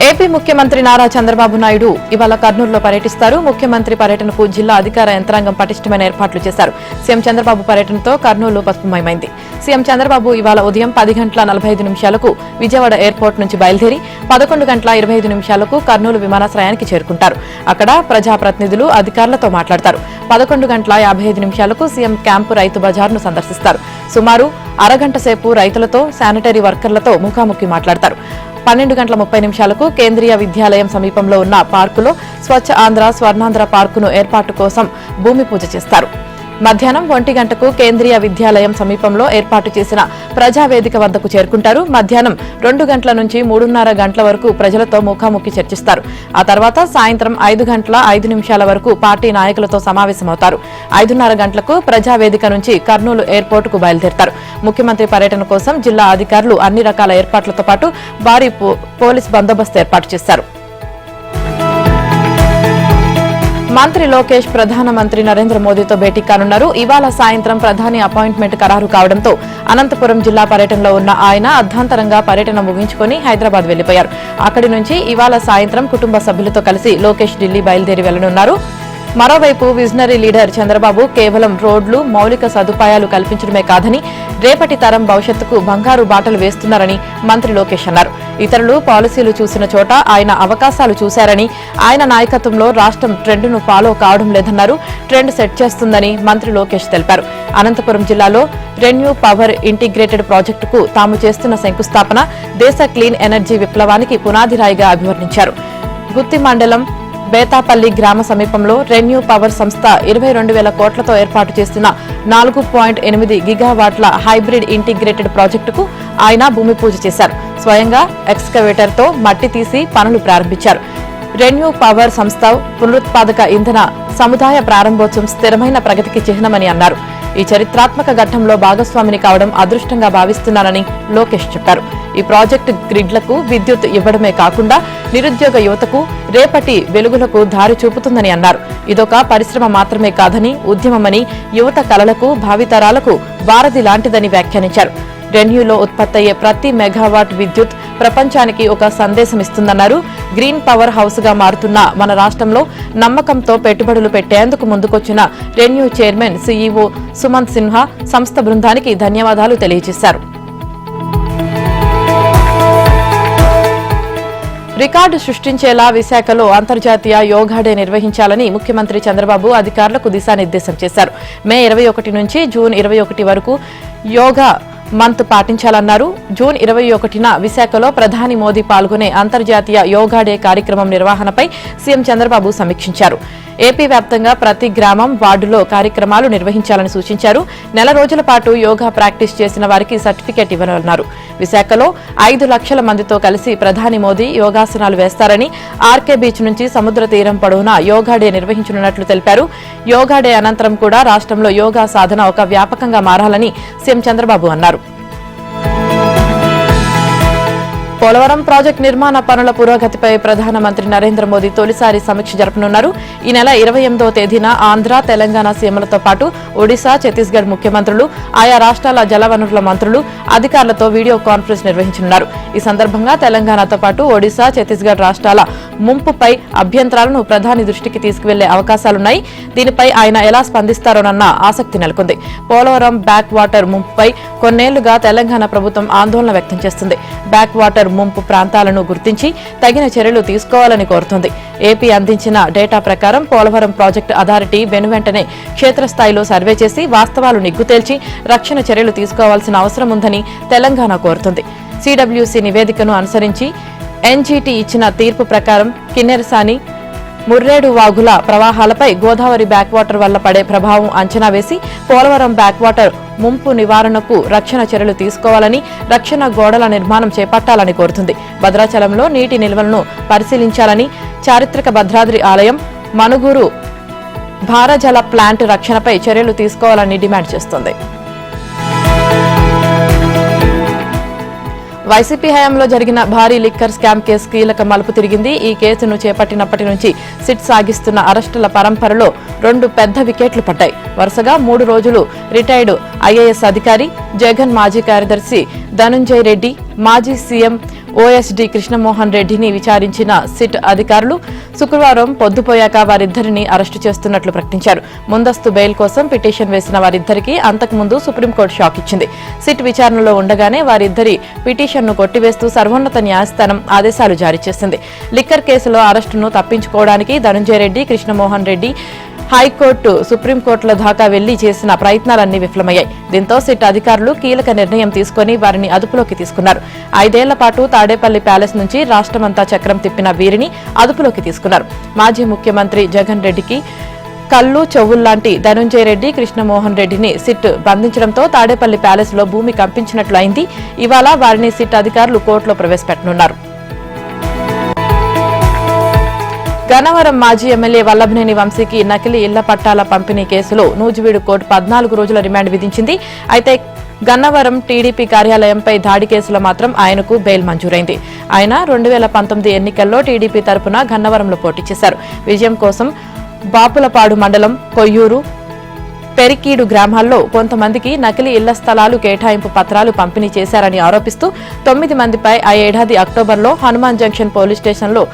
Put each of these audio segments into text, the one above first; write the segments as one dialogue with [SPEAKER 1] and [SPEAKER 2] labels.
[SPEAKER 1] AP ముఖ్యమంత్రి నారా చంద్రబాబు నాయుడు ఇవాళ కర్నూలులో పర్యటిస్తారు. ముఖ్యమంత్రి పర్యటనకు జిల్లా అధికార యంత్రాంగం పటిష్టమైన ఏర్పాట్లు చేశారు. సీఎం చంద్రబాబు పర్యటనతో కర్నూలు పసుపుమయమైంది. సీఎం చంద్రబాబు ఇవాళ ఉదయం 10:45 విజయవాడ ఎయిర్పోర్ట్ నుంచి బయలుదేరి 11:25 కర్నూలు విమానాశ్రయానికి చేరుకుంటారు. అక్కడ ప్రజాప్రతినిధులు, అధికారులతో మాట్లాడతారు. 11:55 సీఎం క్యాంపు రైతు బజార్ను సందర్శిస్తారు. సుమారు అరగంట సేపు రైతులతో, శానిటరీ వర్కర్లతో ముఖాముఖి మాట్లాడతారు. 12:30 కేంద్రీయ విద్యాలయం సమీపంలో ఉన్న పార్కులో స్వచ్ఛ ఆంధ్ర, స్వర్ణాంధ్ర పార్కును ఏర్పాటు కోసం భూమి పూజ చేస్తారు. మధ్యాహ్నం 1 కేంద్రీయ విద్యాలయం సమీపంలో ఏర్పాటు చేసిన ప్రజావేదిక వద్దకు చేరుకుంటారు. మధ్యాహ్నం 2 గంటల నుంచి 3:30 గంటల వరకు ప్రజలతో ముఖాముఖి చర్చిస్తారు. ఆ తర్వాత సాయంత్రం 5:05 వరకు పార్టీ నాయకులతో సమావేశమవుతారు. 5:30 గంటలకు ప్రజావేదిక నుంచి కర్నూలు ఎయిర్పోర్టుకు బయలుదేరతారు. ముఖ్యమంత్రి పర్యటన కోసం జిల్లా అధికారులు అన్ని రకాల ఏర్పాట్లతో పాటు భారీ పోలీస్ బందోబస్తు ఏర్పాటు చేశారు. మంత్రి లోకేష్ ప్రధానమంత్రి నరేంద్ర మోదీతో భేటీ కానున్నారు. ఇవాళ సాయంత్రం ప్రధాని అపాయింట్మెంట్ ఖరారు కావడంతో అనంతపురం జిల్లా పర్యటనలో ఉన్న ఆయన అర్ధాంతరంగా పర్యటన ముగించుకుని హైదరాబాద్ వెళ్లిపోయారు. అక్కడి నుంచి ఇవాళ సాయంత్రం కుటుంబ సభ్యులతో కలిసి లోకేష్ ఢిల్లీ బయలుదేరి వెళ్లనున్నారు. మరోవైపు విజనరీ లీడర్ చంద్రబాబు కేవలం రోడ్లు, మౌలిక సదుపాయాలు కల్పించడమే కాదని రేపటి తరం భవిష్యత్తుకు బంగారు బాటలు వేస్తున్నారని మంత్రి లోకేష్ అన్నారు. ఇతరులు పాలసీలు చూసిన చోట ఆయన అవకాశాలు చూశారని, ఆయన నాయకత్వంలో రాష్ట్రం ట్రెండ్ను ఫాలో కావడం లేదన్నారు. ట్రెండ్ సెట్ చేస్తుందని మంత్రి లోకేష్ తెలిపారు. అనంతపురం జిల్లాలో రెన్యూ పవర్ ఇంటిగ్రేటెడ్ ప్రాజెక్టుకు తాము చేస్తున్న శంకుస్థాపన దేశ క్లీన్ ఎనర్జీ విప్లవానికి పునాదిరాయిగా అభివర్ణించారు. గుత్తి మండలం బేతాపల్లి గ్రామ సమీపంలో రెన్యూ పవర్ సంస్థ 22,000 కోట్లతో ఏర్పాటు చేస్తున్న 4.8 గిగావాట్ల హైబ్రిడ్ ఇంటిగ్రేటెడ్ ప్రాజెక్టుకు ఆయన భూమి పూజ చేశారు. స్వయంగా ఎక్స్కవేటర్తో మట్టి తీసి పనులు ప్రారంభించారు. రెన్యూ పవర్ సంస్థ పునరుత్పాదక ఇంధన సముదాయ ప్రారంభోత్సవం స్థిరమైన ప్రగతికి చిహ్నమని అన్నారు. ఈ చరిత్రాత్మక ఘట్టంలో భాగస్వామిని కావడం అదృష్టంగా భావిస్తున్నానని లోకేష్ చెప్పారు. ఈ ప్రాజెక్టు గ్రిడ్లకు విద్యుత్ ఇవ్వడమే కాకుండా నిరుద్యోగ యువతకు రేపటి వెలుగులకు దారి చూపుతుందని అన్నారు. ఇదొక పరిశ్రమ మాత్రమే కాదని, ఉద్యమమని, యువత కలలకు, భావితరాలకు వారధి లాంటిదని వ్యాఖ్యానించారు. రెన్యూలో ఉత్పత్తయ్యే ప్రతి మెగావాట్ విద్యుత్ ప్రపంచానికి ఒక సందేశం ఇస్తుందన్నారు. గ్రీన్ పవర్ హౌస్ గా మారుతున్న మన రాష్ట్రంలో నమ్మకంతో పెట్టుబడులు పెట్టేందుకు ముందుకొచ్చిన ReNew chairman CEO Sumant Sinha సంస్థ బృందానికి ధన్యవాదాలు తెలియజేశారు. రికార్డు సృష్టించేలా విశాఖలో అంతర్జాతీయ యోగా డే నిర్వహించాలని ముఖ్యమంత్రి చంద్రబాబు అధికారులకు దిశానిర్దేశం చేశారు. మే 21 నుంచి జూన్ 21 వరకు యోగా మంత్ పాటించాలన్నారు. జూన్ 21న విశాఖలో ప్రధాని మోదీ పాల్గొనే అంతర్జాతీయ యోగా డే కార్యక్రమం నిర్వహణపై సీఎం చంద్రబాబు సమీక్షించారు. ఏపీ వ్యాప్తంగా ప్రతి గ్రామం, వార్డులో కార్యక్రమాలు నిర్వహించాలని సూచించారు. నెల రోజుల పాటు యోగా ప్రాక్టీస్ చేసిన వారికి సర్టిఫికెట్ ఇవ్వాలన్నారు. విశాఖలో 5 లక్షల మందితో కలిసి ప్రధాని మోదీ యోగాసనాలు వేస్తారని, ఆర్కే బీచ్ నుంచి సముద్ర తీరం పొడవునా యోగా డే నిర్వహించనున్నట్లు తెలిపారు. యోగా డే అనంతరం కూడా రాష్ట్రంలో యోగా సాధన ఒక వ్యాపకంగా మారాలని సీఎం చంద్రబాబు అన్నారు. పోలవరం ప్రాజెక్టు నిర్మాణ పనుల పురోగతిపై ప్రధానమంత్రి నరేంద్ర మోదీ తొలిసారి సమీక్ష జరపనున్నారు. ఈ నెల 28వ తేదీన ఆంధ్ర, తెలంగాణ సీఎంలతో పాటు ఒడిశా, ఛత్తీస్గఢ్ ముఖ్యమంత్రులు, ఆయా రాష్ట్రాల జలవనరుల మంత్రులు, అధికారులతో వీడియో కాన్ఫరెన్స్ నిర్వహించనున్నారు. ఈ సందర్భంగా తెలంగాణతో పాటు ఒడిశా, ఛత్తీస్గఢ్ రాష్ట్రాల ముంపుపై అభ్యంతరాలను ప్రధాని దృష్టికి తీసుకువెళ్లే అవకాశాలున్నాయి. దీనిపై ఆయన ఎలా స్పందిస్తారోనన్న ఆసక్తి నెలకొంది. పోలవరం బ్యాక్ వాటర్ ముంపుపై కొన్నేళ్లుగా తెలంగాణ ప్రభుత్వం ఆందోళన వ్యక్తం చేస్తుంది. బ్యాక్ వాటర్ ముంపు ప్రాంతాలను గుర్తించి తగిన చర్యలు తీసుకోవాలని కోరుతోంది. ఏపీ అందించిన డేటా ప్రకారం పోలవరం ప్రాజెక్టు అథారిటీ వెనువెంటనే క్షేత్రస్థాయిలో సర్వే చేసి వాస్తవాలు నిగ్గుతేల్చి రక్షణ చర్యలు తీసుకోవాల్సిన అవసరం ఉందని తెలంగాణ కోరుతోంది. సిడబ్ల్యూసీ నివేదికను అనుసరించి ఎన్జీటీ ఇచ్చిన తీర్పు ప్రకారం కిన్నెరసాని, ముర్రేడు వాగుల ప్రవాహాలపై గోదావరి బ్యాక్వాటర్ వల్ల పడే ప్రభావం అంచనా వేసి పోలవరం బ్యాక్వాటర్ ముంపు నివారణకు రక్షణ చర్యలు తీసుకోవాలని, రక్షణ గోడల నిర్మాణం చేపట్టాలని కోరుతుంది. భద్రాచలంలో నీటి నిల్వలను పరిశీలించాలని, చారిత్రక భద్రాద్రి ఆలయం, మనుగూరు భారజల ప్లాంట్ రక్షణపై చర్యలు తీసుకోవాలని డిమాండ్ చేస్తోంది. వైసీపీ హయాంలో జరిగిన భారీ లిక్కర్ స్కామ్ కేసు కీలక మలుపు తిరిగింది. ఈ కేసును చేపట్టినప్పటి నుంచి సిట్ సాగిస్తున్న అరెస్టుల పరంపరలో 2 పెద్ద వికెట్లు పడ్డాయి. వరుసగా 3 రోజులు రిటైర్డ్ ఐఏఎస్ అధికారి, జగన్ మాజీ కార్యదర్శి ధనుంజయ్ రెడ్డి, మాజీ సీఎం ఓఎస్డీ కృష్ణమోహన్ రెడ్డిని విచారించిన సిట్ అధికారులు శుక్రవారం పొద్దుపోయాక వారిద్దరిని అరెస్టు చేస్తున్నట్లు ప్రకటించారు. ముందస్తు బెయిల్ కోసం పిటిషన్ వేసిన వారిద్దరికీ అంతకుముందు సుప్రీంకోర్టు షాక్ ఇచ్చింది. సిట్ విచారణలో ఉండగానే వారిద్దరి పిటిషన్ను కొట్టివేస్తూ సర్వోన్నత న్యాయస్థానం ఆదేశాలు జారీ చేసింది. లిక్కర్ కేసులో అరెస్టును తప్పించుకోవడానికి ధనంజయ రెడ్డి, కృష్ణమోహన్ రెడ్డి హైకోర్టు, సుప్రీంకోర్టుల దాకా వెళ్లి చేసిన ప్రయత్నాలన్నీ విఫలమయ్యాయి. దీంతో సిట్ అధికారులు కీలక నిర్ణయం తీసుకుని వారిని అదుపులోకి తీసుకున్నారు. 5 ఏళ్ల పాటు తాడేపల్లి ప్యాలెస్ నుంచి రాష్ట్రమంతా చక్రం తిప్పిన వీరిని అదుపులోకి తీసుకున్నారు. మాజీ ముఖ్యమంత్రి జగన్ రెడ్డికి కళ్ళు చెవుల్లాంటి ధనంజయ రెడ్డి, కృష్ణమోహన్ రెడ్డిని సిట్ బంధించడంతో తాడేపల్లి ప్యాలెస్ లో భూమి కంపించినట్లు అయింది. ఇవాళ వారిని సిట్ అధికారులు కోర్టులో ప్రవేశపెట్టనున్నారు. గన్నవరం మాజీ ఎమ్మెల్యే వల్లభనేని వంశీకి నకిలీ ఇళ్ల పట్టాల పంపిణీ కేసులో నూజివీడు కోర్టు 14 రోజుల రిమాండ్ విధించింది. అయితే గన్నవరం టీడీపీ కార్యాలయంపై దాడి కేసులో మాత్రం ఆయనకు బెయిల్ మంజూరైంది. ఆయన 2019 ఎన్నికల్లో టీడీపీ తరపున గన్నవరంలో పోటీ చేశారు. విజయం కోసం బాపులపాడు మండలం కొయ్యూరు, పెరికీడు గ్రామాల్లో కొంతమందికి నకిలీ ఇళ్ల స్థలాలు కేటాయింపు పత్రాలు పంపిణీ చేశారని ఆరోపిస్తూ 9 మందిపై ఆ ఏడాది అక్టోబర్లో హనుమాన్ జంక్షన్ పోలీస్ స్టేషన్లో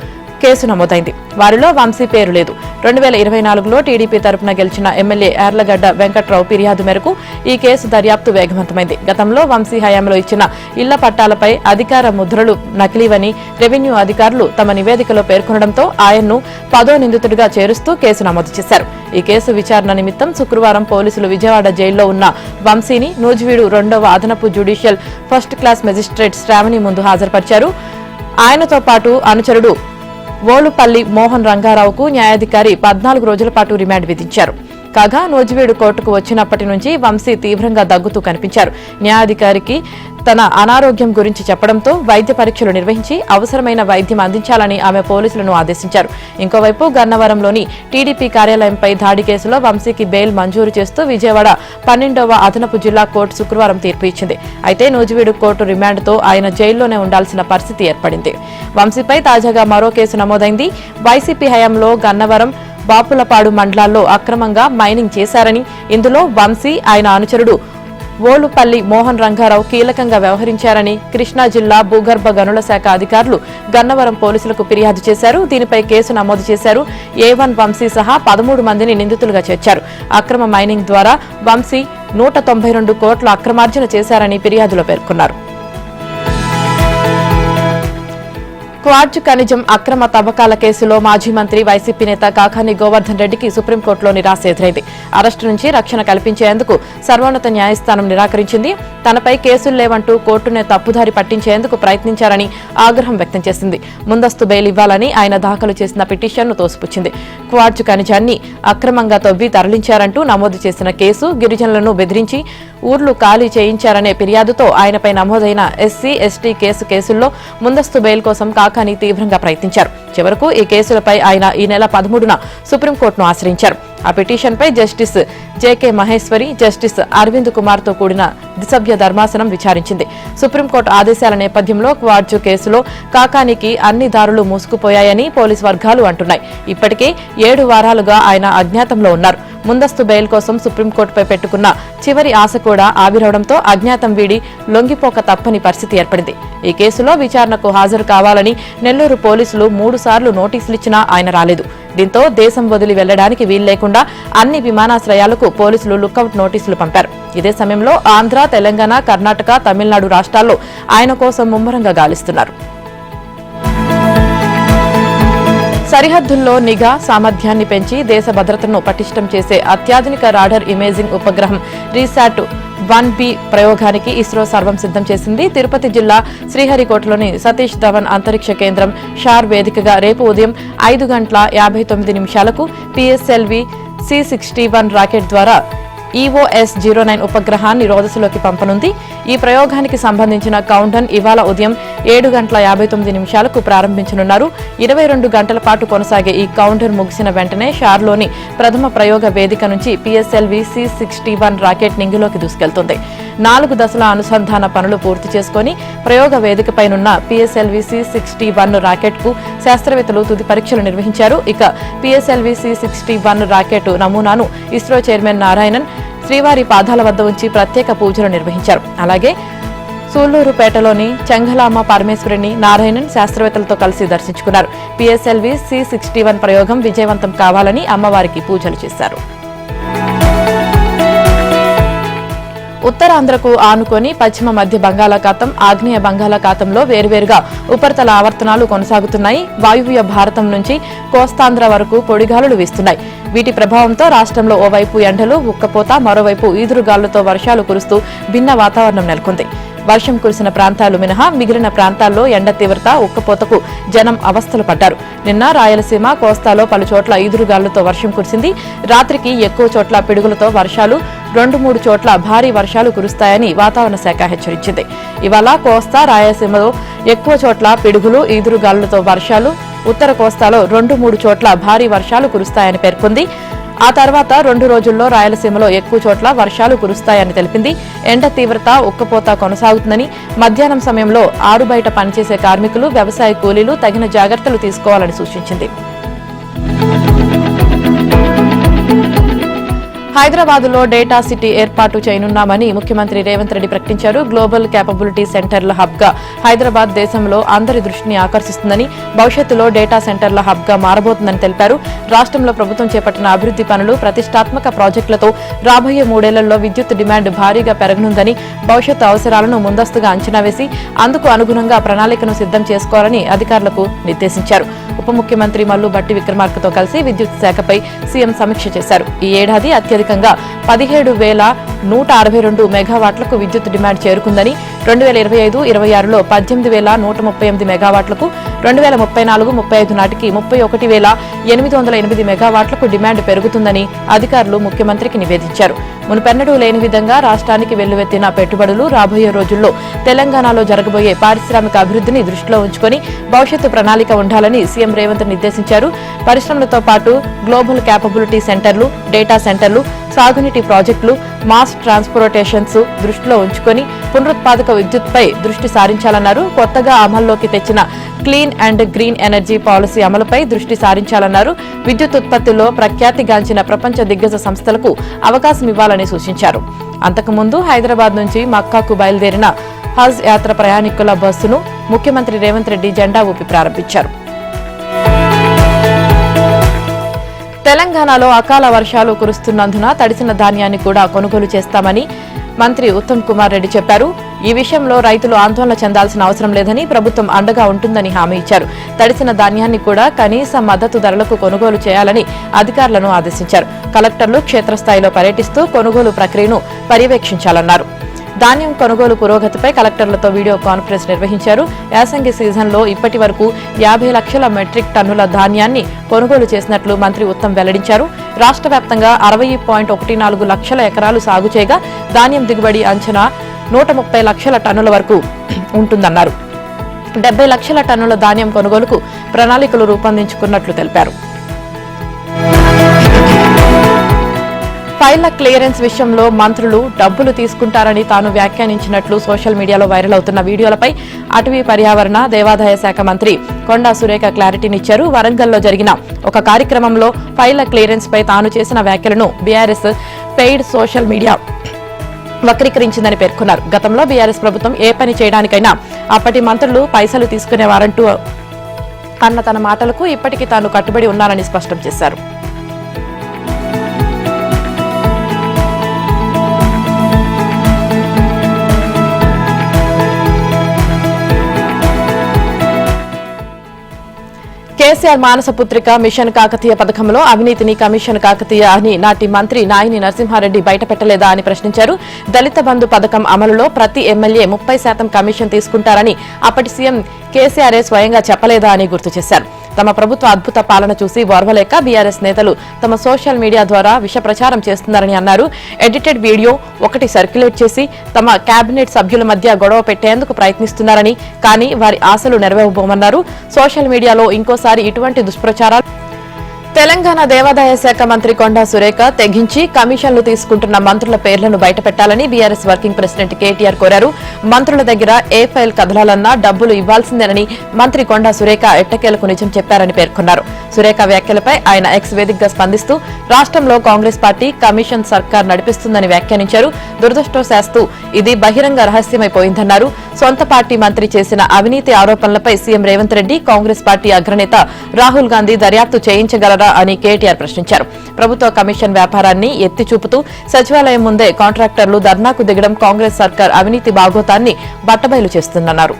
[SPEAKER 1] కేసు నమోదైంది. వారిలో వంశీ పేరు లేదు. 2024లో టీడీపీ తరపున గెలిచిన ఎమ్మెల్యే యార్లగడ్డ వెంకట్రావు ఫిర్యాదు మేరకు ఈ కేసు దర్యాప్తు వేగవంతమైంది. గతంలో వంశీ హయాంలో ఇచ్చిన ఇళ్ల పట్టాలపై అధికార ముద్రలు నకిలీవని రెవెన్యూ అధికారులు తమ నివేదికలో పేర్కొనడంతో ఆయన్ను 10వ నిందితుడిగా చేరుస్తూ కేసు నమోదు చేశారు. ఈ కేసు విచారణ నిమిత్తం శుక్రవారం పోలీసులు విజయవాడ జైల్లో ఉన్న వంశీని నూజివీడు 2వ అదనపు judicial first class magistrate Shravani ముందు హాజరుపరిచారు. ఆయనతో పాటు అనుచరుడు ఓలుపల్లి మోహన్ రంగారావుకు న్యాయాధికారి 14 రోజుల పాటు రిమాండ్ విధించారు. కాగా నూజివీడు కోర్టుకు వచ్చినప్పటి నుంచి వంశీ తీవ్రంగా దగ్గుతూ కనిపించారు. న్యాయాధికారికి తన అనారోగ్యం గురించి చెప్పడంతో వైద్య పరీక్షలు నిర్వహించి అవసరమైన వైద్యం అందించాలని ఆమె పోలీసులను ఆదేశించారు. ఇంకోవైపు గన్నవరంలోని టీడీపీ కార్యాలయంపై దాడి కేసులో వంశీకి బెయిల్ మంజూరు చేస్తూ విజయవాడ 12వ అదనపు జిల్లా కోర్టు శుక్రవారం తీర్పు ఇచ్చింది. అయితే నూజివీడు కోర్టు రిమాండ్తో ఆయన జైల్లోనే ఉండాల్సిన పరిస్థితి ఏర్పడింది. వంశీపై తాజాగా మరో కేసు నమోదైంది. వైసీపీ హయాంలో గన్నవరం, బాపులపాడు మండలాల్లో అక్రమంగా మైనింగ్ చేశారని, ఇందులో వంశీ, ఆయన అనుచరుడు ఓలుపల్లి మోహన్ రంగారావు కీలకంగా వ్యవహరించారని కృష్ణా జిల్లా భూగర్భ గనుల శాఖ అధికారులు గన్నవరం పోలీసులకు ఫిర్యాదు చేశారు. దీనిపై కేసు నమోదు చేశారు. A1 వంశీ సహా 13 మందిని నిందితులుగా చేర్చారు. అక్రమ మైనింగ్ ద్వారా వంశీ 192 కోట్ల అక్రమార్జన చేశారని ఫిర్యాదులో పేర్కొన్నారు. క్వార్జ్ ఖనిజం అక్రమ తవ్వకాల కేసులో మాజీ మంత్రి వైసీపీ నేత కాకాని గోవర్ధన్ రెడ్డికి సుప్రీంకోర్టులో నిరాశ ఎదురైంది. అరెస్టు నుంచి రక్షణ కల్పించేందుకు సర్వోన్నత న్యాయస్థానం నిరాకరించింది. తనపై కేసులు లేవంటూ కోర్టునే తప్పుదారి పట్టించేందుకు ప్రయత్నించారని ఆగ్రహం వ్యక్తం చేసింది. ముందస్తు బెయిల్ ఇవ్వాలని ఆయన దాఖలు చేసిన పిటిషన్ను తోసిపుచ్చింది. క్వార్జ్ ఖనిజాన్ని అక్రమంగా తవ్వి తరలించారంటూ నమోదు చేసిన కేసు గిరిజనులను బెదిరించి ఊర్లు ఖాళీ చేయించారనే ఫిర్యాదుతో ఆయనపై నమోదైన ఎస్సీ, ఎస్టీ కేసుల్లో ముందస్తు బెయిల్ కోసం కాకాని తీవ్రంగా ప్రయత్నించారు. చివరకు ఈ కేసులపై ఆయన ఈ నెల 13న సుప్రీంకోర్టును ఆశ్రయించారు. ఆ పిటిషన్పై justice JK Maheshwari, justice Aravind కుమార్తో కూడిన ద్విసభ్య ధర్మాసనం విచారించింది. సుప్రీంకోర్టు ఆదేశాల నేపథ్యంలో క్వార్జ్ కేసులో కాకానికి అన్ని దారులు మూసుకుపోయాయని పోలీసు వర్గాలు అంటున్నాయి. ఇప్పటికే 7 వారాలుగా ఆయన అజ్ఞాతంలో ఉన్నారు. ముందస్తు బెయిల్ కోసం సుప్రీంకోర్టుపై పెట్టుకున్న చివరి ఆశ కూడా ఆవిరవడంతో అజ్ఞాతం వీడి లొంగిపోక తప్పని పరిస్థితి ఏర్పడింది. ఈ కేసులో విచారణకు హాజరు కావాలని నెల్లూరు పోలీసులు 3 సార్లు నోటీసులిచ్చినా ఆయన రాలేదు. దీంతో దేశం వదిలి వెళ్లడానికి వీల్లేకుండా అన్ని విమానాశ్రయాలకు పోలీసులు లుకౌట్ నోటీసులు పంపారు. ఇదే సమయంలో ఆంధ్ర, తెలంగాణ, కర్ణాటక, తమిళనాడు రాష్ట్రాల్లో ఆయన కోసం ముమ్మరంగా గాలిస్తున్నారు. సరిహద్దుల్లో నిఘా సామర్థ్యాన్ని పెంచి దేశ భద్రతను పటిష్టం చేసే అత్యాధునిక రాడార్ ఇమేజింగ్ ఉపగ్రహం రీశాట్ 1B ప్రయోగానికి ఇస్రో సర్వం సిద్ధం చేసింది. తిరుపతి జిల్లా శ్రీహరికోటలోని సతీష్ ధవన్ అంతరిక్ష కేంద్రం షార్ వేదికగా రేపు ఉదయం 5:59 PSLV C-61 రాకెట్ ద్వారా EOS-09 ఉపగ్రహాన్ని రోదసిలోకి పంపనుంది. ఈ ప్రయోగానికి సంబంధించిన కౌంటౌన్ ఇవాళ ఉదయం 7:59 ప్రారంభించనున్నారు. 22 గంటల పాటు కొనసాగే ఈ కౌంటౌన్ ముగిసిన వెంటనే షార్లోని ప్రథమ ప్రయోగ వేదిక నుంచి PSLV C-61 రాకెట్ నింగిలోకి దూసుకెళ్తుంది. 4 దశల అనుసంధాన పనులు పూర్తి చేసుకుని ప్రయోగ వేదికపైనున్న PSLV C-61 రాకెట్ కు శాస్త్రవేత్తలు తుది పరీక్షలు నిర్వహించారు. ఇక PSLV C-61 రాకెట్ నమూనాను ఇస్రో చైర్మన్ నారాయణన్ శ్రీవారి పాదాల వద్ద ఉంచి ప్రత్యేక పూజలు నిర్వహించారు. అలాగే సూళ్లూరుపేటలోని చెంగలామ పరమేశ్వరిని నారాయణన్ శాస్త్రవేత్తలతో కలిసి దర్శించుకున్నారు. PSLV C61 ప్రయోగం విజయవంతం కావాలని అమ్మవారికి పూజలు చేశారు. ఉత్తరాంధ్రకు ఆనుకొని పశ్చిమ మధ్య బంగాళాఖాతం, ఆగ్నేయ బంగాళాఖాతంలో వేర్వేరుగా ఉపరితల ఆవర్తనాలు కొనసాగుతున్నాయి. వాయువ్య భారతం నుంచి కోస్తాంధ్ర వరకు పొడిగాలులు వీస్తున్నాయి. వీటి ప్రభావంతో రాష్ట్రంలో ఓవైపు ఎండలు, ఉక్కపోత, మరోవైపు ఈదురుగాలులతో వర్షాలు కురుస్తూ భిన్న వాతావరణం నెలకొంది. వర్షం కురిసిన ప్రాంతాలు మినహా మిగిలిన ప్రాంతాల్లో ఎండ తీవ్రత, ఉక్కపోతకు జనం అవస్థలు పడ్డారు. నిన్న రాయలసీమ, కోస్తాలో పలుచోట్ల ఈదురుగాలులతో వర్షం కురిసింది. రాత్రికి ఎక్కువ చోట్ల పిడుగులతో వర్షాలు, 2-3 చోట్ల భారీ వర్షాలు కురుస్తాయని వాతావరణ శాఖ హెచ్చరించింది. ఇవాళ కోస్తా, రాయలసీమలో ఎక్కువ చోట్ల పిడుగులు, ఈదురుగాలులతో వర్షాలు, ఉత్తర కోస్తాలో 2-3 చోట్ల భారీ వర్షాలు కురుస్తాయని పేర్కొంది. ఆ తర్వాత 2 రోజుల్లో రాయలసీమలో ఎక్కువ చోట్ల వర్షాలు కురుస్తాయని తెలిపింది. ఎండ తీవ్రత, ఉక్కపోత కొనసాగుతుందని, మధ్యాహ్నం సమయంలో ఆరుబయట పనిచేసే కార్మికులు, వ్యవసాయ కూలీలు తగిన జాగ్రత్తలు తీసుకోవాలని సూచించింది. హైదరాబాద్లో డేటా సిటీ ఏర్పాటు చేయనున్నామని ముఖ్యమంత్రి రేవంత్ రెడ్డి ప్రకటించారు. గ్లోబల్ కేపబిలిటీ సెంటర్ల హబ్గా హైదరాబాద్ దేశంలో అందరి దృష్టిని ఆకర్షిస్తుందని, భవిష్యత్తులో డేటా సెంటర్ల హబ్గా మారబోతుందని తెలిపారు. రాష్ట్రంలో ప్రభుత్వం చేపట్టిన అభివృద్ధి పనులు, ప్రతిష్టాత్మక ప్రాజెక్టులతో రాబోయే 3 ఏళ్లలో విద్యుత్ డిమాండ్ భారీగా పెరగనుందని, భవిష్యత్తు అవసరాలను ముందస్తుగా అంచనా వేసి అందుకు అనుగుణంగా ప్రణాళికను సిద్ధం చేసుకోవాలని అధికారులకు నిర్దేశించారు. ఉప ముఖ్యమంత్రి మల్లు భట్టి విక్రమార్కతో కలిసి విద్యుత్ శాఖపై సీఎం సమీక్ష చేశారు. ఈ ఏడాది అత్యధికంగా 17,162 మెగావాట్లకు విద్యుత్ డిమాండ్ చేరుకుందని, 2025-26లో 18,138 మెగావాట్లకు, 2034-35 నాటికి 31,808 మెగావాట్లకు డిమాండ్ పెరుగుతుందని అధికారులు ముఖ్యమంత్రికి నివేదించారు. మునుపెన్నడూ లేని విధంగా రాష్ట్రానికి వెల్లువెత్తిన పెట్టుబడులు రాబోయే రోజుల్లో తెలంగాణలో జరగబోయే పారిశ్రామిక అభివృద్ధిని దృష్టిలో ఉంచుకొని భవిష్యత్తు ప్రణాళిక ఉండాలని సీఎం రేవంత్ నిర్దేశించారు. పరిశ్రమలతో పాటు గ్లోబల్ కేపబిలిటీ సెంటర్లు, డేటా సెంటర్లు, సాగునీటి ప్రాజెక్టులు, మాస్ ట్రాన్స్పోర్టేషన్స్ దృష్టిలో ఉంచుకొని పునరుత్పాదక విద్యుత్పై దృష్టి సారించాలన్నారు. కొత్తగా అమల్లోకి తెచ్చిన clean and green energy policy అమలుపై దృష్టి సారించాలన్నారు. విద్యుత్ ఉత్పత్తిలో ప్రఖ్యాతిగాంచిన ప్రపంచ దిగ్గజ సంస్థలకు అవకాశం ఇవ్వాలని సూచించారు. అంతకుముందు హైదరాబాద్ నుంచి మక్కాకు బయలుదేరిన హజ్ యాత్ర ప్రయాణికుల బస్సును ముఖ్యమంత్రి రేవంత్ రెడ్డి జెండా ఊపి ప్రారంభించారు. తెలంగాణలో అకాల వర్షాలు కురుస్తున్నందున తడిసిన ధాన్యాన్ని కూడా కొనుగోలు చేస్తామని మంత్రి ఉత్తమ్ కుమార్ రెడ్డి చెప్పారు. ఈ విషయంలో రైతులు ఆందోళన చెందాల్సిన అవసరం లేదని, ప్రభుత్వం అండగా ఉంటుందని హామీ ఇచ్చారు. తడిసిన ధాన్యాన్ని కూడా కనీస మద్దతు ధరలకు కొనుగోలు చేయాలని అధికారులను ఆదేశించారు. కలెక్టర్లు క్షేత్రస్థాయిలో పర్యటిస్తూ కొనుగోలు ప్రక్రియను పర్యవేక్షించాలన్నారు. ధాన్యం కొనుగోలు పురోగతిపై కలెక్టర్లతో వీడియో కాన్ఫరెన్స్ నిర్వహించారు. యాసంగి సీజన్లో ఇప్పటి వరకు 50 లక్షల మెట్రిక్ టన్నుల ధాన్యాన్ని కొనుగోలు చేసినట్లు మంత్రి ఉత్తమ్ వెల్లడించారు. రాష్ట్ర వ్యాప్తంగా 60.14 లక్షల ఎకరాలు సాగు చేయగా ధాన్యం దిగుబడి అంచనా 130 లక్షల టన్నుల వరకు ఉంటుందన్నారు. 70 లక్షల టన్నుల ధాన్యం కొనుగోలుకు ప్రణాళికలు రూపొందించుకున్నట్లు తెలిపారు. ఫైళ్ల క్లియరెన్స్ విషయంలో మంత్రులు డబ్బులు తీసుకుంటారని తాను వ్యాఖ్యానించినట్లు సోషల్ మీడియాలో వైరల్ అవుతున్న వీడియోలపై అటవీ, పర్యావరణ, దేవాదాయ శాఖ మంత్రి కొండా సురేఖ క్లారిటీనిచ్చారు. వరంగల్లో జరిగిన ఒక కార్యక్రమంలో ఫైళ్ల క్లియరెన్స్ పై తాను చేసిన వ్యాఖ్యలను బీఆర్ఎస్ పెయిడ్ సోషల్ మీడియా వక్రీకరించిందని పేర్కొన్నారు. గతంలో బీఆర్ఎస్ ప్రభుత్వం ఏ పని చేయడానికైనా అప్పటి మంత్రులు పైసలు తీసుకునేవారంటూ అన్న తన మాటలకు ఇప్పటికీ తాను కట్టుబడి ఉన్నానని స్పష్టం చేశారు. కేసీఆర్ మానస పుత్రిక మిషన్ కాకతీయ పథకంలో అవినీతిని కమిషన్ కాకతీయ అని నాటి మంత్రి నాయిని నరసింహారెడ్డి బయటపెట్టలేదా అని ప్రశ్నించారు. దళిత బంధు పథకం అమలులో ప్రతి ఎమ్మెల్యే 30% కమిషన్ తీసుకుంటారని అప్పటి సీఎం కేసీఆర్ స్వయంగా చెప్పలేదా అని గుర్తు చేశారు. తమ ప్రభుత్వ అద్భుత పాలన చూసి ఓర్వలేక బీఆర్ఎస్ నేతలు తమ సోషల్ మీడియా ద్వారా విష ప్రచారం చేస్తున్నారని అన్నారు. ఎడిటెడ్ వీడియో ఒకటి సర్క్యులేట్ చేసి తమ కేబినెట్ సభ్యుల మధ్య గొడవ పెట్టేందుకు ప్రయత్నిస్తున్నారని, కానీ వారి ఆశలు నెరవేరబోమన్నారు. సోషల్ మీడియాలో ఇంకోసారి ఇటువంటి దుష్ప్రచారాలు తెలంగాణ దేవాదాయ శాఖ మంత్రి కొండా సురేఖ తెగించి కమిషన్లు తీసుకుంటున్న మంత్రుల పేర్లను బయటపెట్టాలని బీఆర్ఎస్ వర్కింగ్ ప్రెసిడెంట్ కేటీఆర్ కోరారు. మంత్రుల దగ్గర ఏ ఫైల్ కదలాలన్నా డబ్బులు ఇవ్వాల్సిందేనని మంత్రి కొండా సురేఖ ఎట్టకేలకు నిజం చెప్పారని పేర్కొన్నారు. సురేఖ వ్యాఖ్యలపై ఆయన ఎక్స్ వేదికగా స్పందిస్తూ రాష్ట్రంలో కాంగ్రెస్ పార్టీ కమిషన్ సర్కార్ నడిపిస్తుందని వ్యాఖ్యానించారు. దురదృష్టవశాత్తు ఇది బహిరంగ రహస్యమైపోయిందన్నారు. సొంత పార్టీ మంత్రి చేసిన అవినీతి ఆరోపణలపై సీఎం రేవంత్ రెడ్డి, కాంగ్రెస్ పార్టీ అగ్రనేత రాహుల్ గాంధీ దర్యాప్తు చేయించగలరా అని కేటీఆర్ ప్రశ్నించారు. ప్రభుత్వ కమిషన్ వ్యాపారాన్ని ఎత్తి చూపుతూ సచివాలయం ముందే కాంట్రాక్టర్లు ధర్నాకు దిగడం కాంగ్రెస్ సర్కార్ అవినీతి బాగోతాన్ని బట్టబయలు చేస్తుందన్నారు.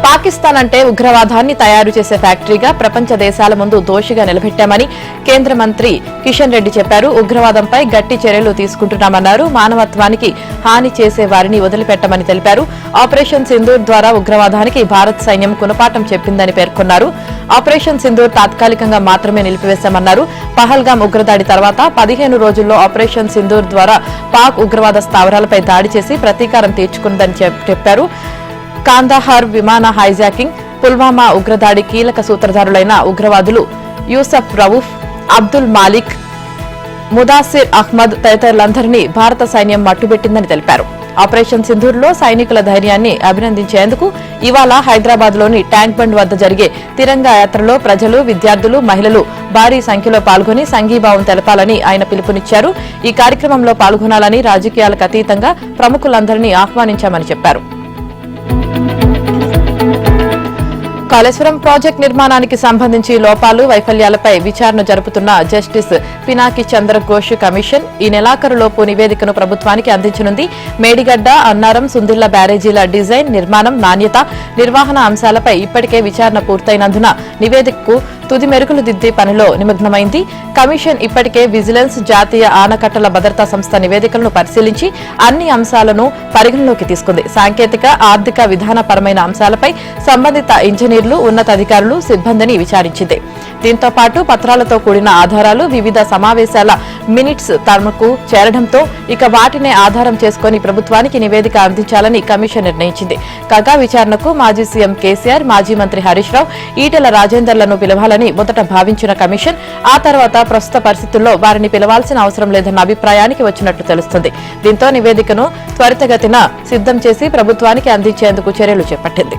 [SPEAKER 1] పాకిస్తాన్ అంటే ఉగ్రవాదాన్ని తయారు చేసే ఫ్యాక్టరీగా ప్రపంచ దేశాల ముందు దోషిగా నిలబెట్టామని కేంద్ర మంత్రి కిషన్ రెడ్డి చెప్పారు. ఉగ్రవాదంపై గట్టి చర్యలు తీసుకుంటున్నామన్నారు. మానవత్వానికి హాని చేసే వారిని వదిలిపెట్టమని తెలిపారు. ఆపరేషన్ సింధూర్ ద్వారా ఉగ్రవాదానికి భారత్ సైన్యం గుణపాఠం చెప్పిందని పేర్కొన్నారు. ఆపరేషన్ సింధూర్ తాత్కాలికంగా మాత్రమే నిలిపివేశామన్నారు. పహల్గాం ఉగ్రదాడి తర్వాత 15 రోజుల్లో ఆపరేషన్ సింధూర్ ద్వారా పాక్ ఉగ్రవాద స్థావరాలపై దాడి చేసి ప్రతీకారం తీర్చుకుందని చెప్పారు. కాందాహార్ విమాన హైజాకింగ్, పుల్వామా ఉగ్రదాడి కీలక సూత్రధారులైన ఉగ్రవాదులు యూసఫ్ రవూఫ్, అబ్దుల్ మాలిక్, ముదాసిర్ అహ్మద్ తదితరులందరినీ భారత సైన్యం మట్టుబెట్టిందని తెలిపారు. ఆపరేషన్ సింధూర్లో సైనికుల ధైర్యాన్ని అభినందించేందుకు ఇవాళ హైదరాబాద్లోని ట్యాంక్ బండ్ వద్ద జరిగే తిరంగా యాత్రలో ప్రజలు, విద్యార్థులు, మహిళలు భారీ సంఖ్యలో పాల్గొని సంఘీభావం తెలపాలని ఆయన పిలుపునిచ్చారు. ఈ కార్యక్రమంలో పాల్గొనాలని రాజకీయాలకు అతీతంగా ప్రముఖులందరినీ ఆహ్వానించామని చెప్పారు. కాళేశ్వరం ప్రాజెక్టు నిర్మాణానికి సంబంధించి లోపాలు, వైఫల్యాలపై విచారణ జరుపుతున్న జస్టిస్ పినాకి చంద్ర ఘోష్ కమిషన్ ఈ నెలాఖరులోపు నివేదికను ప్రభుత్వానికి అందించనుంది. మేడిగడ్డ, అన్నారం, సుందిళ్ల బ్యారేజీల డిజైన్, నిర్మాణం, నాణ్యత, నిర్వహణ అంశాలపై ఇప్పటికే విచారణ పూర్తయినందున నివేదికకు తుది మెరుగులు దిద్దే పనిలో నిమగ్నమైంది. కమిషన్ ఇప్పటికే విజిలెన్స్, జాతీయ ఆనకట్టల భద్రతా సంస్థ నివేదికలను పరిశీలించి అన్ని అంశాలను పరిగణలోకి తీసుకుంది. సాంకేతిక, ఆర్థిక, విధానపరమైన అంశాలపై సంబంధిత ఇంజనీర్లు, ఉన్నతాధికారులు, సిబ్బందిని విచారించింది. దీంతో పాటు పత్రాలతో కూడిన ఆధారాలు, వివిధ సమావేశాల మినిట్స్ తమకు చేరడంతో ఇక వాటినే ఆధారం చేసుకుని ప్రభుత్వానికి నివేదిక అందించాలని కమిషన్ నిర్ణయించింది. కాగా విచారణకు మాజీ సీఎం కేసీఆర్, మాజీ మంత్రి హరీష్ రావు, ఈటెల రాజేందర్లను పిలవాలని మొదట భావించిన కమిషన్ ఆ తర్వాత ప్రస్తుత పరిస్థితుల్లో వారిని పిలవాల్సిన అవసరం లేదన్న అభిప్రాయానికి వచ్చినట్లు తెలుస్తుంది. దీంతో నివేదికను త్వరితగతిన సిద్ధం చేసి ప్రభుత్వానికి అందించేందుకు చర్యలు చేపట్టింది.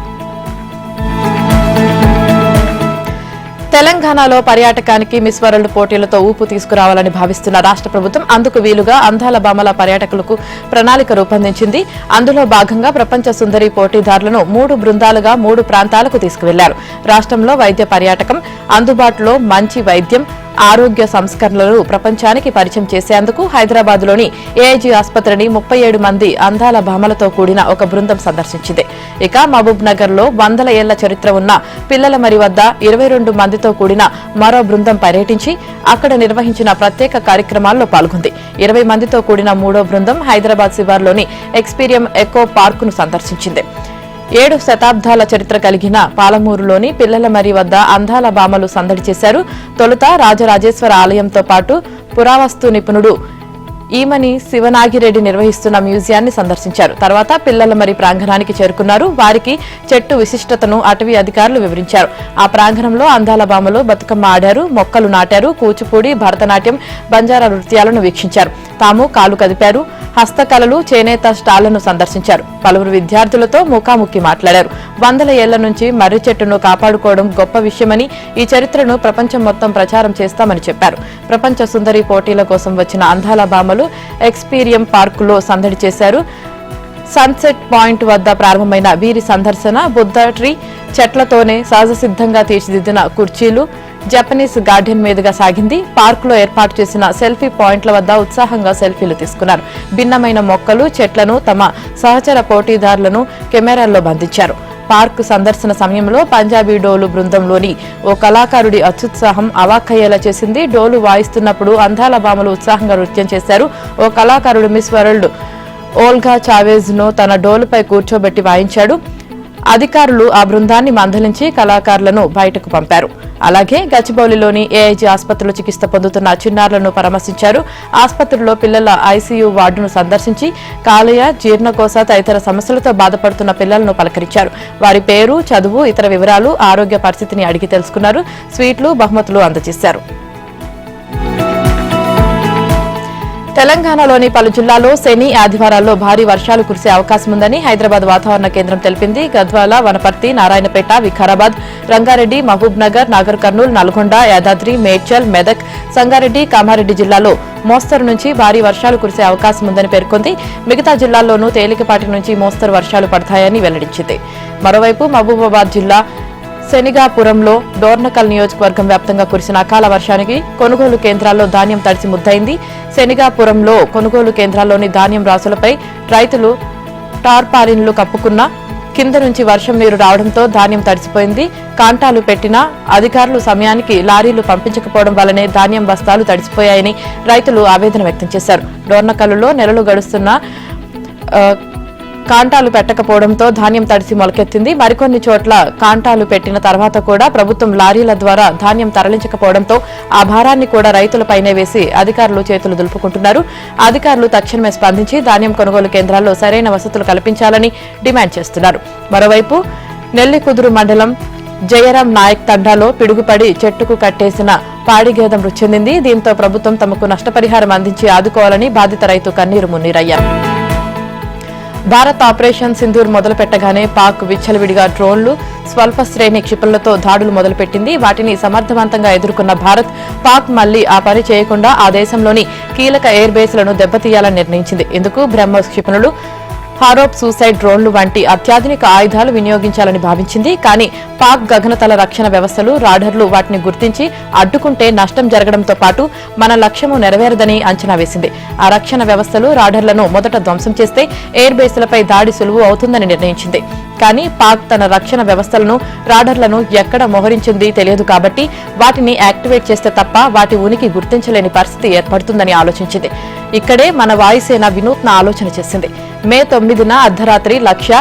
[SPEAKER 1] తెలంగాణలో పర్యాటకానికి మిస్ వరల్డ్ పోటీలతో ఊపు తీసుకురావాలని భావిస్తున్న రాష్ట్ర ప్రభుత్వం అందుకు వీలుగా అందాల భామల పర్యాటకులకు ప్రణాళిక రూపొందించింది. అందులో భాగంగా ప్రపంచ సుందరి పోటీదారులను 3 బృందాలుగా 3 ప్రాంతాలకు తీసుకువెళ్లారు. రాష్ట్రంలో వైద్య పర్యాటకం, అందుబాటులో మంచి వైద్యం, ఆరోగ్య సంస్కరణలను ప్రపంచానికి పరిచయం చేసేందుకు హైదరాబాద్లోని ఏఐజీ ఆసుపత్రిని 37 మంది అందాల భామలతో కూడిన ఒక బృందం సందర్శించింది. ఇక మహబూబ్ నగర్ లో 100 ఏళ్ల చరిత్ర ఉన్న పిల్లల మరి వద్ద 22 మందితో కూడిన మరో బృందం పర్యటించి అక్కడ నిర్వహించిన ప్రత్యేక కార్యక్రమాల్లో పాల్గొంది. 20 మందితో కూడిన మూడో బృందం హైదరాబాద్ శివార్లోని ఎక్స్పీరియం ఎకో పార్కును సందర్శించింది. 7 శతాబ్దాల చరిత్ర కలిగిన పాలమూరులోని పిల్లల మరి వద్ద అందాల భామలు సందడి చేశారు. తొలుత రాజరాజేశ్వర ఆలయంతో పాటు పురావస్తు నిపుణుడు ఈమని శివనాగిరెడ్డి నిర్వహిస్తున్న మ్యూజియాన్ని సందర్శించారు. తర్వాత పిల్లల మరి ప్రాంగణానికి చేరుకున్నారు. వారికి చెట్టు విశిష్టతను అటవీ అధికారులు వివరించారు. ఆ ప్రాంగణంలో అందాల భామలు బతుకమ్మ ఆడారు, మొక్కలు నాటారు, కూచిపూడి, భరతనాట్యం, బంజారా నృత్యాలను వీక్షించారు. తాము కాలు కదిపారు. హస్తకళలు, చేనేత స్టాళ్లను సందర్శించారు. పలువురు విద్యార్థులతో ముఖాముఖి మాట్లాడారు. 100 ఏళ్ల నుంచి మర్రి చెట్టును కాపాడుకోవడం గొప్ప విషయమని, ఈ చరిత్రను ప్రపంచం మొత్తం ప్రచారం చేస్తామని చెప్పారు. ప్రపంచ సుందరి పోటీల కోసం వచ్చిన అందాల భామలు ఎక్స్పీరియం పార్కులో సందడి చేశారు. సన్సెట్ పాయింట్ వద్ద ప్రారంభమైన వీరి సందర్శన బుద్ధ ట్రీ, చెట్లతోనే సహజ సిద్ధంగా తీర్చిదిద్దిన కుర్చీలు, జపనీస్ గార్డెన్ మీదుగా సాగింది. పార్కులో ఏర్పాటు చేసిన సెల్ఫీ పాయింట్ల వద్ద ఉత్సాహంగా సెల్ఫీలు తీసుకున్నారు. భిన్నమైన మొక్కలు, చెట్లను తమ సహచర పోటీదారులను కెమెరాల్లో బంధించారు. పార్క్ సందర్శన సమయంలో పంజాబీ డోలు బృందంలోని ఓ కళాకారుడి అత్యుత్సాహం అవాక్కయ్యేలా చేసింది. డోలు వాయిస్తున్నప్పుడు అందాల భామలు ఉత్సాహంగా నృత్యం చేశారు. ఓ కళాకారుడు మిస్ వరల్డ్ ఓల్గా చావేజ్ ను తన డోలుపై కూర్చోబెట్టి వాయించాడు. అధికారులు ఆ బృందాన్ని మందలించి కళాకారులను బయటకు పంపారు. అలాగే గచ్చిబౌలిలోని ఏఐజీ ఆసుపత్రిలో చికిత్స పొందుతున్న చిన్నారులను పరామర్శించారు. ఆసుపత్రిలో పిల్లల ఐసీయూ వార్డును సందర్శించి కాలేయ, జీర్ణకోశ తదితర సమస్యలతో బాధపడుతున్న పిల్లలను పలకరించారు. వారి పేరు, చదువు, ఇతర వివరాలు, ఆరోగ్య పరిస్థితిని అడిగి తెలుసుకున్నారు. స్వీట్లు, బహుమతులు అందజేశారు. తెలంగాణలోని పలు జిల్లాల్లో శని, ఆదివారాల్లో భారీ వర్షాలు కురిసే అవకాశం ఉందని హైదరాబాద్ వాతావరణ కేంద్రం తెలిపింది. గద్వాల, వనపర్తి, నారాయణపేట, వికారాబాద్, రంగారెడ్డి, మహబూబ్ నగర్, నాగర్ కర్నూల్, నల్గొండ, యాదాద్రి, మేడ్చల్, మెదక్, సంగారెడ్డి, కామారెడ్డి జిల్లాలో మోస్తరు నుంచి భారీ వర్షాలు కురిసే అవకాశం ఉందని పేర్కొంది. మిగతా జిల్లాల్లోనూ తేలికపాటి నుంచి మోస్తరు వర్షాలు పడతాయని వెల్లడించింది. మరోవైపు మహబూబాబాద్ జిల్లా శనిగాపురంలో డోర్నకల్ నియోజకవర్గం వ్యాప్తంగా కురిసిన అకాల వర్షానికి కొనుగోలు కేంద్రాల్లో ధాన్యం తడిసి ముద్దయింది. శనిగాపురంలో కొనుగోలు కేంద్రాల్లోని ధాన్యం రాసులపై రైతులు టార్పాలిన్లు కప్పుకున్న కింద నుంచి వర్షం నీరు రావడంతో ధాన్యం తడిసిపోయింది. కాంటాలు పెట్టినా అధికారులు సమయానికి లారీలు పంపించకపోవడం వల్లనే ధాన్యం బస్తాలు తడిసిపోయాయని రైతులు ఆవేదన వ్యక్తం చేశారు. డోర్నకల్లులో నెలలు గడుస్తున్న కాంటాలు పెట్టకపోవడంతో ధాన్యం తడిసి మొలకెత్తింది. మరికొన్ని చోట్ల కాంటాలు పెట్టిన తర్వాత కూడా ప్రభుత్వం లారీల ద్వారా ధాన్యం తరలించకపోవడంతో ఆ భారాన్ని కూడా రైతులపైనే వేసి అధికారులు చేతులు దులుపుకుంటున్నారు. అధికారులు తక్షణమే స్పందించి ధాన్యం కొనుగోలు కేంద్రాల్లో సరైన వసతులు కల్పించాలని డిమాండ్ చేస్తున్నారు. మరోవైపు నెల్లికుదురు మండలం జయరాం నాయక్ తండాలో పిడుగుపడి చెట్టుకు కట్టేసిన పాడిగేదె మృతి చెందింది. దీంతో ప్రభుత్వం తమకు నష్టపరిహారం అందించి ఆదుకోవాలని బాధిత రైతు కన్నీరు మున్నీరయ్యారు. భారత్ ఆపరేషన్ సింధూర్ మొదలుపెట్టగానే పాక్ విచ్చలవిడిగా డ్రోన్లు, స్వల్ప శ్రేణి క్షిపణులతో దాడులు మొదలుపెట్టింది. వాటిని సమర్థవంతంగా ఎదుర్కొన్న భారత్, పాక్ మళ్లీ ఆ పని చేయకుండా ఆ దేశంలోని కీలక ఎయిర్ బేస్లను దెబ్బతీయాలని నిర్ణయించింది. ఇందుకు బ్రహ్మోస్ క్షిపణులు, హారోప్ సూసైడ్ డ్రోన్లు వంటి అత్యాధునిక ఆయుధాలు వినియోగించాలని భావించింది. కానీ పాక్ గగనతల రక్షణ వ్యవస్థలు, రాడర్లు వాటిని గుర్తించి అడ్డుకుంటే నష్టం జరగడంతో పాటు మన లక్ష్యము నెరవేరదని అంచనా వేసింది. ఆ రక్షణ వ్యవస్థలు, రాడర్లను మొదట ధ్వంసం చేస్తే ఎయిర్ బేస్లపై దాడి సులువు అవుతుందని నిర్ణయించింది. కానీ పాక్ తన రక్షణ వ్యవస్థలను, రాడర్లను ఎక్కడ మోహరించింది తెలియదు కాబట్టి వాటిని యాక్టివేట్ చేస్తే తప్ప వాటి ఉనికి గుర్తించలేని పరిస్థితి ఏర్పడుతుందని ఆలోచించింది. ఇక్కడే మన వాయుసేన వినూత్న ఆలోచన చేసింది. మే 9న అర్ధరాత్రి లక్ష్య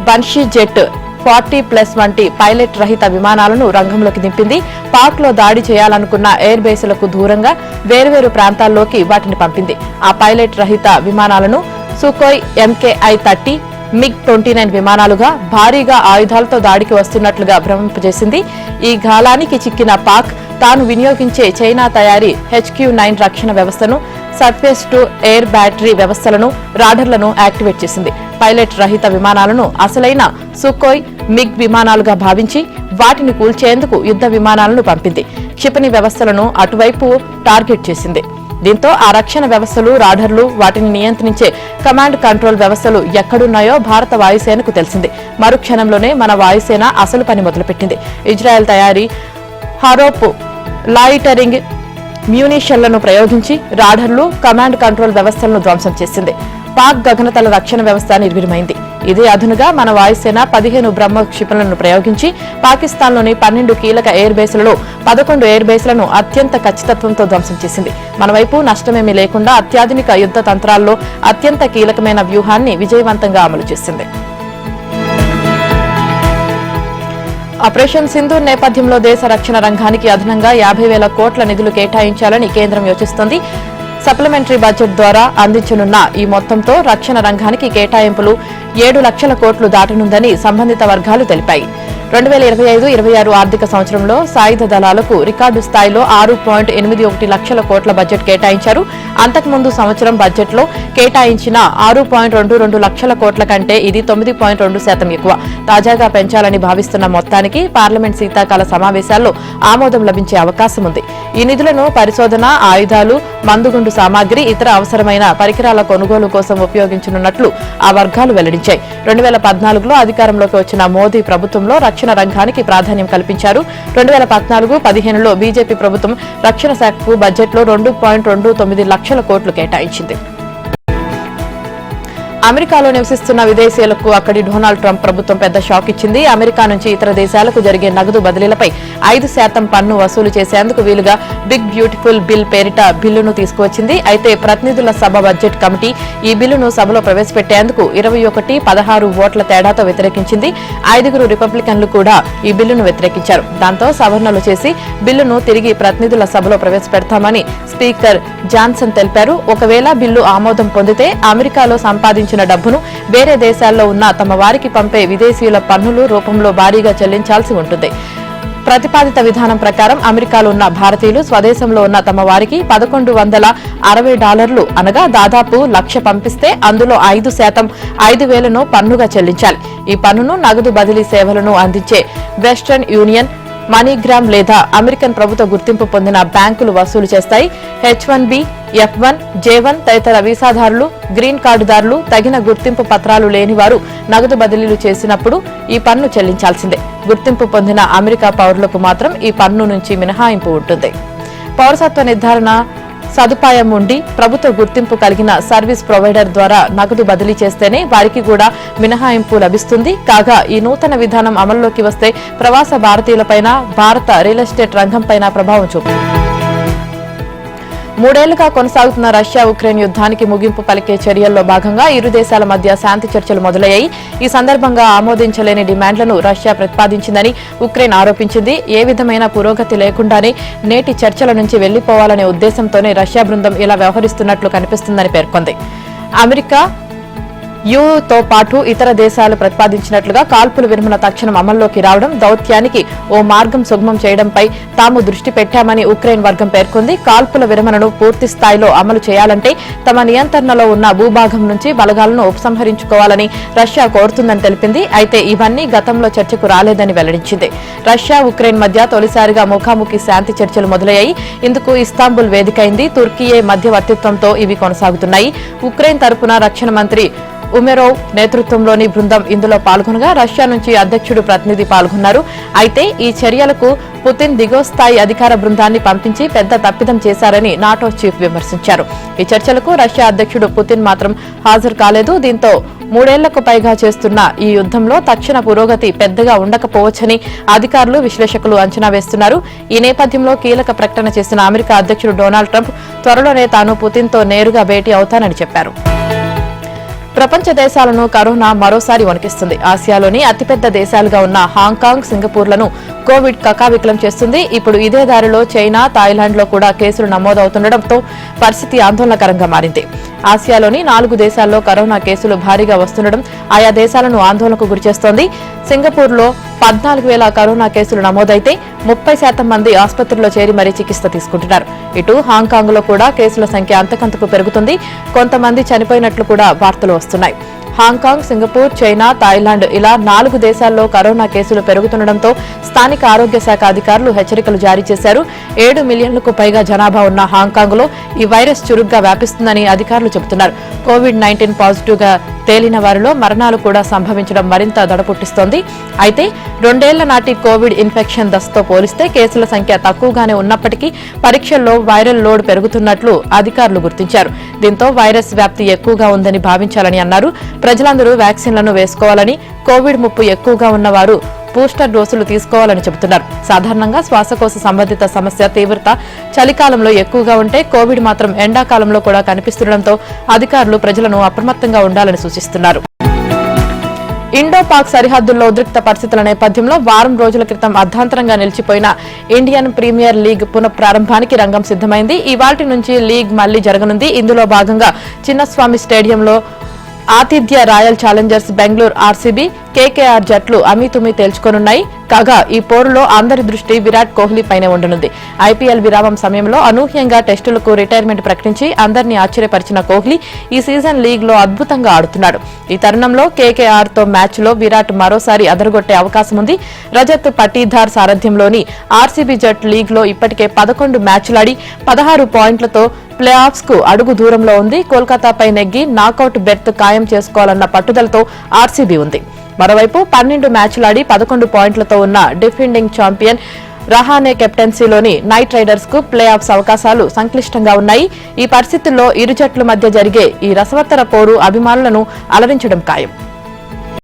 [SPEAKER 1] బన్షీ జెట్ 40+ వంటి పైలట్ రహిత విమానాలను రంగంలోకి దింపింది. పాక్ లో దాడి చేయాలనుకున్న ఎయిర్ బేసులకు దూరంగా వేర్వేరు ప్రాంతాల్లోకి వాటిని పంపింది. ఆ పైలట్ రహిత విమానాలను సుఖోయ్ MKI-30, MiG-29 విమానాలుగా భారీగా ఆయుధాలతో దాడికి వస్తున్నట్లుగా భ్రమింపజేసింది. ఈ గాలానికి చిక్కిన పాక్ తాను వినియోగించే చైనా తయారీ HQ-9 రక్షణ వ్యవస్థను, సర్ఫేస్ టు ఎయిర్ బ్యాటరీ వ్యవస్థలను, రాడర్లను యాక్టివేట్ చేసింది. పైలట్ రహిత విమానాలను అసలైన సుఖోయ్, మిగ్ విమానాలుగా భావించి వాటిని కూల్చేందుకు యుద్ధ విమానాలను పంపింది. క్షిపణి వ్యవస్థలను అటువైపు టార్గెట్ చేసింది. దీంతో ఆ రక్షణ వ్యవస్థలు, రాడర్లు, వాటిని నియంత్రించే కమాండ్ కంట్రోల్ వ్యవస్థలు ఎక్కడున్నాయో భారత వాయుసేనకు తెలిసింది. మరుక్షణంలోనే మన వాయుసేన అసలు పని మొదలుపెట్టింది. ఇజ్రాయెల్ తయారీ హారోప్ లాయిటరింగ్ మ్యూనిషన్లను ప్రయోగించి రాడర్లు, కమాండ్ కంట్రోల్ వ్యవస్థలను ధ్వంసం చేసింది. పాక్ గగనతల రక్షణ వ్యవస్థ నిర్వీర్యమైంది. ఇదే అదునుగా మన వాయుసేన 15 బ్రహ్మ క్షిపణులను ప్రయోగించి పాకిస్తాన్లోని 12 కీలక ఎయిర్ బేస్లలో 11 ఎయిర్ బేస్లను అత్యంత ఖచ్చితత్వంతో ధ్వంసం చేసింది. మన వైపు నష్టమేమీ లేకుండా అత్యాధునిక యుద్ధ తంత్రాల్లో అత్యంత కీలకమైన వ్యూహాన్ని విజయవంతంగా అమలు చేసింది. ఆపరేషన్ సింధూర్ నేపథ్యంలో దేశ రక్షణ రంగానికి అదనంగా 50,000 కోట్ల నిధులు కేటాయించాలని కేంద్రం యోచిస్తోంది. సప్లిమెంటరీ బడ్జెట్ ద్వారా అందించనున్న ఈ మొత్తంతో రక్షణ రంగానికి కేటాయింపులు 7 లక్షల కోట్లు దాటనుందని సంబంధిత వర్గాలు తెలిపాయి. 2025-26 ఆర్థిక సంవత్సరంలో సాయుధ దళాలకు రికార్డు స్థాయిలో 6.81 లక్షల కోట్ల బడ్జెట్ కేటాయించారు. అంతకుముందు సంవత్సరం బడ్జెట్లో కేటాయించిన 6.22 లక్షల కోట్ల కంటే ఇది 9.2% ఎక్కువ. తాజాగా పెంచాలని భావిస్తున్న మొత్తానికి పార్లమెంట్ శీతాకాల సమావేశాల్లో ఆమోదం లభించే అవకాశం ఉంది. ఈ నిధులను పరిశోధన, ఆయుధాలు, మందుగుండు సామాగ్రి, ఇతర అవసరమైన పరికరాల కొనుగోలు కోసం ఉపయోగించనున్నట్లు ఆ వర్గాలు వెల్లడించాయి. 2014లో అధికారంలోకి వచ్చిన మోదీ ప్రభుత్వంలో రక్షణ రంగానికి ప్రాధాన్యం కల్పించారు. 2014-15లో బీజేపీ ప్రభుత్వం రక్షణ శాఖకు బడ్జెట్లో 2.29 లక్షల కోట్లు కేటాయించింది. అమెరికాలో నివసిస్తున్న విదేశీయులకు అక్కడి డొనాల్డ్ ట్రంప్ ప్రభుత్వం పెద్ద షాక్ ఇచ్చింది. అమెరికా నుంచి ఇతర దేశాలకు జరిగే నగదు బదిలీలపై 5% పన్ను వసూలు చేసేందుకు వీలుగా బిగ్ బ్యూటిఫుల్ బిల్ పేరిట బిల్లును తీసుకువచ్చింది. అయితే ప్రతినిధుల సభ బడ్జెట్ కమిటీ ఈ బిల్లును సభలో ప్రవేశపెట్టేందుకు 21-16 ఓట్ల తేడాతో వ్యతిరేకించింది. 5 రిపబ్లికన్లు కూడా ఈ బిల్లును వ్యతిరేకించారు. దాంతో సవరణలు చేసి బిల్లును తిరిగి ప్రతినిధుల సభలో ప్రవేశపెడతామని స్పీకర్ జాన్సన్ తెలిపారు. ఒకవేళ బిల్లు ఆమోదం పొందితే అమెరికాలో సంపాదించిన డబ్బును వేరే దేశాల్లో ఉన్న తమ వారికి పంపే విదేశీయుల పన్నుల రూపంలో భారీగా చెల్లించాల్సి ఉంటుంది. ప్రతిపాదిత విధానం ప్రకారం అమెరికాలో ఉన్న భారతీయులు స్వదేశంలో ఉన్న తమ వారికి $1,160 అనగా దాదాపు 1,00,000 పంపిస్తే అందులో 5% 5,000ను పన్నుగా చెల్లించాలి. ఈ పన్నును నగదు బదిలీ సేవలను అందించే వెస్టర్న్ యూనియన్, మనీగ్రామ్ లేదా అమెరికన్ ప్రభుత్వ గుర్తింపు పొందిన బ్యాంకులు వసూలు చేస్తాయి. H-1B, F-1, J-1 తదితర వీసాదారులు, గ్రీన్ కార్డుదారులు, తగిన గుర్తింపు పత్రాలు లేని వారు నగదు బదిలీలు చేసినప్పుడు ఈ పన్ను చెల్లించాల్సిందే. గుర్తింపు పొందిన అమెరికా పౌరులకు మాత్రం ఈ పన్ను నుంచి మినహాయింపు ఉంటుంది. పౌరసత్వ నిర్ధారణ సదుపాయం ఉండి ప్రభుత్వ గుర్తింపు కలిగిన సర్వీస్ ప్రొవైడర్ ద్వారా నగదు బదిలీ చేస్తేనే వారికి కూడా మినహాయింపు లభిస్తుంది. కాగా ఈ నూతన విధానం అమల్లోకి వస్తే ప్రవాస భారతీయులపైన, భారత రియల్ ఎస్టేట్ రంగంపైన ప్రభావం చూపుతుంది. 3 ఏళ్లుగా కొనసాగుతున్న రష్యా ఉక్రెయిన్ యుద్ధానికి ముగింపు పలికే చర్యల్లో భాగంగా ఇరు దేశాల మధ్య శాంతి చర్చలు మొదలయ్యాయి. ఈ సందర్భంగా ఆమోదించలేని డిమాండ్లను రష్యా ప్రతిపాదించిందని ఉక్రెయిన్ ఆరోపించింది. ఏ విధమైన పురోగతి లేకుండానే నేటి చర్చల నుంచి వెళ్లిపోవాలనే ఉద్దేశంతోనే రష్యా బృందం ఇలా వ్యవహరిస్తున్నట్లు కనిపిస్తుందని పేర్కొంది. అమెరికా, యూతో పాటు ఇతర దేశాలు ప్రతిపాదించినట్లుగా కాల్పుల విరమణ తక్షణం అమల్లోకి రావడం, దౌత్యానికి ఓ మార్గం సుగమం చేయడంపై తాము దృష్టి పెట్టామని ఉక్రెయిన్ వర్గం పేర్కొంది. కాల్పుల విరమణను పూర్తి స్థాయిలో అమలు చేయాలంటే తమ నియంత్రణలో ఉన్న భూభాగం నుంచి బలగాలను ఉపసంహరించుకోవాలని రష్యా కోరుతుందని తెలిపింది. అయితే ఇవన్నీ గతంలో చర్చకు రాలేదని వెల్లడించింది. రష్యా, ఉక్రెయిన్ మధ్య తొలిసారిగా ముఖాముఖి శాంతి చర్చలు మొదలయ్యాయి. ఇందుకు ఇస్తాంబుల్ వేదికైంది. తుర్కీయే మధ్యవర్తిత్వంతో ఇవి కొనసాగుతున్నాయి. ఉక్రెయిన్ తరపున రక్షణ మంత్రి ఉమెరోవ్ నేతృత్వంలోని బృందం ఇందులో పాల్గొనగా రష్యా నుంచి అధ్యక్షుడు ప్రతినిధి పాల్గొన్నారు. అయితే ఈ చర్యలకు పుతిన్ దిగువస్థాయి అధికార బృందాన్ని పంపించి పెద్ద తప్పిదం చేశారని నాటో చీఫ్ విమర్శించారు. ఈ చర్చలకు రష్యా అధ్యక్షుడు పుతిన్ మాత్రం హాజరు కాలేదు. దీంతో 3 ఏళ్లకు పైగా చేస్తున్న ఈ యుద్ధంలో తక్షణ పురోగతి పెద్దగా ఉండకపోవచ్చని అధికారులు, విశ్లేషకులు అంచనా వేస్తున్నారు. ఈ నేపథ్యంలో కీలక ప్రకటన చేసిన అమెరికా అధ్యక్షుడు డొనాల్డ్ ట్రంప్ త్వరలోనే తాను పుతిన్తో నేరుగా భేటీ అవుతానని చెప్పారు. ప్రపంచ దేశాలను కరోనా మరోసారి వణికిస్తుంది. ఆసియాలోని అతిపెద్ద దేశాలుగా ఉన్న హాంకాంగ్, సింగపూర్లను కోవిడ్ కకావికలం చేస్తుంది. ఇప్పుడు ఇదే దారిలో చైనా, థాయిలాండ్లో కూడా కేసులు నమోదవుతుండటంతో పరిస్థితి ఆందోళనకరంగా మారింది. ఆసియాలోని 4 దేశాల్లో కరోనా కేసులు భారీగా వస్తుండడం ఆయా దేశాలను ఆందోళనకు గురిచేస్తోంది. సింగపూర్లో 14,000 కరోనా కేసులు నమోదైతే 30% మంది ఆసుపత్రిలో చేరి మరీ చికిత్స తీసుకుంటున్నారు. ఇటు హాంకాంగ్ లో కూడా కేసుల సంఖ్య అంతకంతకు పెరుగుతుంది. కొంతమంది చనిపోయినట్లు కూడా వార్తలు వస్తున్నాయి. హాంకాంగ్, సింగపూర్, చైనా, థాయిలాండ్ ఇలా 4 దేశాల్లో కరోనా కేసులు పెరుగుతుండటంతో స్థానిక ఆరోగ్య శాఖ అధికారులు హెచ్చరికలు జారీ చేశారు. 7 మిలియన్లకు పైగా జనాభా ఉన్న హాంకాంగ్ లో ఈ వైరస్ చురుగ్గా వ్యాపిస్తుందని అధికారులు చెబుతున్నారు. కోవిడ్-19 పాజిటివ్ గా తేలిన వారిలో మరణాలు కూడా సంభవించడం మరింత దడపుట్టిస్తోంది. అయితే 2 ఏళ్ల నాటి కోవిడ్ ఇన్ఫెక్షన్ దశతో పోలిస్తే కేసుల సంఖ్య తక్కువగానే ఉన్నప్పటికీ పరీక్షల్లో వైరల్ లోడ్ పెరుగుతున్నట్లు అధికారులు గుర్తించారు. దీంతో వైరస్ వ్యాప్తి ఎక్కువగా ఉందని భావించాలని అన్నారు. ప్రజలందరూ వ్యాక్సిన్లను వేసుకోవాలని, కోవిడ్ ముప్పు ఎక్కువగా ఉన్నవారు బూస్టర్ డోసులు తీసుకోవాలని చెబుతున్నారు. సాధారణంగా శ్వాసకోశ సంబంధిత సమస్య తీవ్రత చలికాలంలో ఎక్కువగా ఉంటే కోవిడ్ మాత్రం ఎండాకాలంలో కూడా కనిపిస్తుండటంతో అధికారులు ప్రజలను అప్రమత్తంగా ఉండాలని సూచిస్తున్నారు. ఇండో పాక్ సరిహద్దుల్లో ఉద్రిక్త పరిస్థితుల నేపథ్యంలో వారం రోజుల క్రితం అర్ధాంతరంగా నిలిచిపోయిన ఇండియన్ ప్రీమియర్ లీగ్ పునఃప్రారంభానికి రంగం సిద్దమైంది. ఇవాల్టి నుంచి లీగ్ మళ్లీ జరగనుంది. ఇందులో భాగంగా చిన్నస్వామి స్టేడియంలో ఆతిథ్య royal Challengers Bengaluru, RCB, KKR జట్లు అమీతుమీ తేల్చుకోనున్నాయి. కాగా ఈ పోరులో అందరి దృష్టి విరాట్ కోహ్లీ పైనే ఉండనుంది. ఐపీఎల్ విరామం సమయంలో అనూహ్యంగా టెస్టులకు రిటైర్మెంట్ ప్రకటించి అందరినీ ఆశ్చర్యపరిచిన కోహ్లీ ఈ సీజన్ లీగ్ లో అద్భుతంగా ఆడుతున్నాడు. ఈ తరుణంలో కేకేఆర్ తో మ్యాచ్ లో విరాట్ మరోసారి అదరగొట్టే అవకాశం ఉంది. రజత్ పటీదార్ సారథ్యంలోని ఆర్సీబీ జట్ లీగ్ లో ఇప్పటికే 11 మ్యాచ్లాడి 16 పాయింట్లతో ప్లే ఆఫ్స్ కు అడుగు దూరంలో ఉంది. కోల్కతాపై నెగ్గి నాకౌట్ బెర్త్ ఖాయం చేసుకోవాలన్న పట్టుదలతో ఆర్సీబీ ఉంది. మరోవైపు 12 మ్యాచ్లాడి 11 పాయింట్లతో ఉన్న డిఫెండింగ్ ఛాంపియన్ రహానే కెప్టెన్సీలోని నైట్ రైడర్స్ కు ప్లే ఆఫ్స్ అవకాశాలు సంక్లిష్టంగా ఉన్నాయి. ఈ పరిస్థితుల్లో ఇరు జట్ల మధ్య జరిగే ఈ రసవత్తర పోరు అభిమానులను అలరించడం ఖాయం.